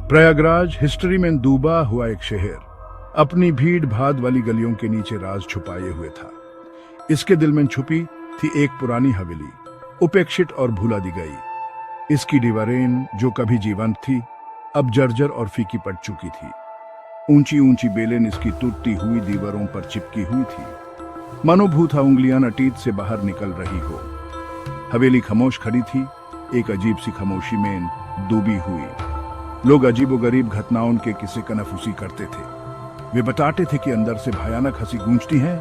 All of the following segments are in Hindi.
प्रयागराज हिस्ट्री में डूबा हुआ एक शहर अपनी भीड़ भाड़ वाली गलियों के नीचे राज छुपाए हुए था। इसके दिल में छुपी थी एक पुरानी हवेली, उपेक्षित और भूला दी गई। इसकी दीवारें जो कभी जीवंत थी, अब जर्जर और फीकी पड़ चुकी थी। ऊंची ऊंची बेलें इसकी टूटती हुई दीवारों पर चिपकी हुई थी, मानो भूथा उंगलियां अतीत से बाहर निकल रही हो। हवेली खामोश खड़ी थी, एक अजीब सी खामोशी में डूबी हुई। लोग अजीबोगरीब घटनाओं के किस्से कनफूसी करते थे। वे बताते थे कि अंदर से भयानक हंसी गूंजती है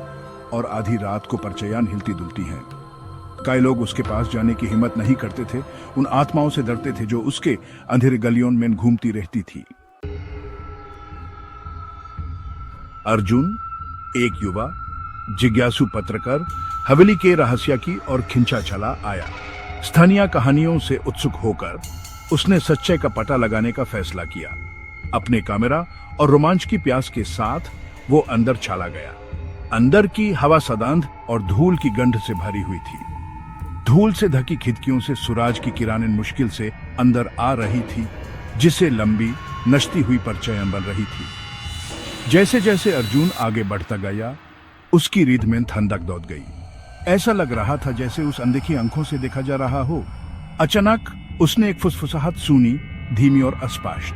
और आधी रात को परचयान हिलती डुलती हैं। कई लोग उसके पास जाने की हिम्मत नहीं करते थे, उन आत्माओं से डरते थे जो उसके अंधेरे गलियों में घूमती रहती थी। अर्जुन, एक युवा जिज्ञासु पत्रकार, हवेली के रहस्य की और खिंचा चला आया। स्थानीय कहानियों से उत्सुक होकर उसने सच्चाई का पता लगाने का फैसला किया। अपने कैमरा और रोमांच की प्यास के साथ वो अंदर चला गया। अंदर की हवा सदांध और धूल की गंध से भरी हुई थी। धूल से ढकी खिड़कियों से सूरज की किरणें मुश्किल से अंदर आ रही थी, जिससे लंबी नचती हुई परछाइयां बन रही थी। जैसे जैसे अर्जुन आगे बढ़ता गया, उसकी रीढ़ में ठंडक दौड़ गई। ऐसा लग रहा था जैसे उस अनदेखी आंखों से देखा जा रहा हो। अचानक उसने एक फुसफुसाहट सुनी, धीमी और अस्पष्ट।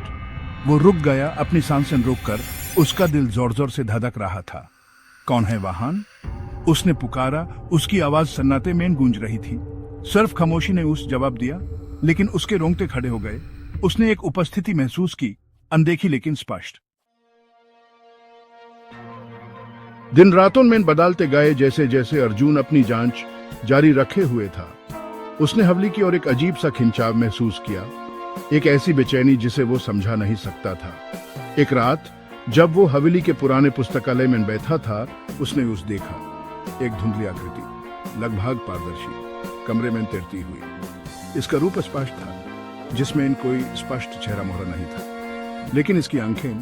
वो रुक गया, अपनी सांसें रोककर। उसका दिल जोर जोर से धड़क रहा था। कौन है वहां? उसने पुकारा। उसकी आवाज सन्नाटे में गूंज रही थी। सिर्फ खामोशी ने उस जवाब दिया, लेकिन उसके रोंगटे खड़े हो गए। उसने एक उपस्थिति महसूस की, अनदेखी लेकिन स्पष्ट। दिन रातों में बदलते गए जैसे जैसे अर्जुन अपनी जांच जारी रखे हुए था। उसने हवेली की ओर एक अजीब सा खिंचाव महसूस किया, एक ऐसी बेचैनी जिसे वो समझा नहीं सकता था। एक रात जब वो हवेली के पुराने पुस्तकालय में बैठा था, उसने उस देखा एक धुंधली आकृति, लगभग पारदर्शी, कमरे में तैरती हुई। इसका रूप स्पष्ट था, जिसमें कोई स्पष्ट चेहरा मोहरा नहीं था, लेकिन इसकी आंखें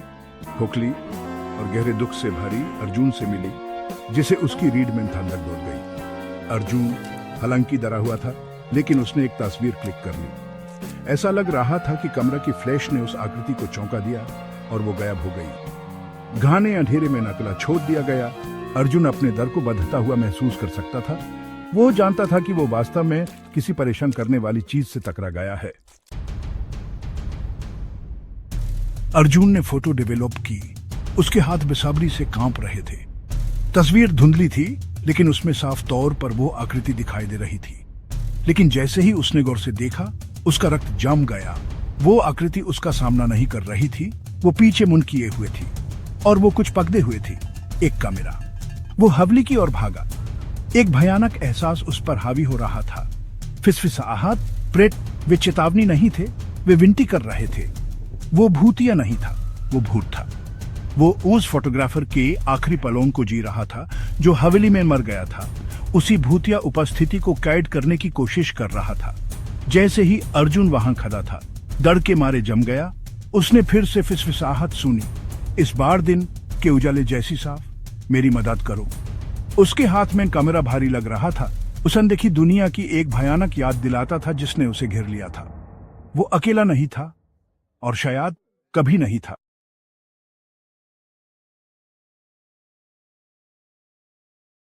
खोखली और गहरे दुख से भरी अर्जुन से मिली, जिसे उसकी रीढ़ में ठंडक दौड़ गई। अर्जुन हालांकि डरा हुआ था, लेकिन उसने एक तस्वीर क्लिक कर ली। ऐसा लग रहा था कि कमरा की फ्लैश ने उस आकृति को चौंका दिया और वो गायब हो गई। घने अंधेरे में नकला छोड़ दिया गया। अर्जुन अपने डर को बढ़ता हुआ महसूस कर सकता था। वो जानता था कि वो वास्तव में किसी परेशान करने वाली चीज से टकरा गया है। अर्जुन ने फोटो डेवलप की। उसके हाथ बेसब्री से कांप रहे थे। तस्वीर धुंधली थी, लेकिन उसमें साफ तौर पर वो आकृति दिखाई दे रही थी। लेकिन जैसे ही उसने गौर से देखा, उसका रक्त जम गया। वो आकृति उसका सामना नहीं कर रही थी, वो पीछे मुंह किए हुए थी और वो कुछ पकड़े हुए थी, एक कैमरा। वो हवेली की ओर भागा। एक भयानक एहसास उस पर हावी हो रहा था। फिसफिसाहट, प्रेत, वे चेतावनी नहीं थे, वे विनती कर रहे थे। वो भूतिया नहीं था, वो भूत था। वो उस फोटोग्राफर के आखिरी पलों को जी रहा था जो हवेली में मर गया था। उसी भूतिया उपस्थिति को कैद करने की कोशिश कर रहा था। जैसे ही अर्जुन वहां खड़ा था, डर के मारे जम गया। उसने फिर से फिसफिसाहट सुनी, इस बार दिन के उजाले जैसी साफ, मेरी मदद करो। उसके हाथ में कैमरा भारी लग रहा था। उस अनदेखी दुनिया की एक भयानक याद दिलाता था जिसने उसे घेर लिया था। वो अकेला नहीं था और शायद कभी नहीं था।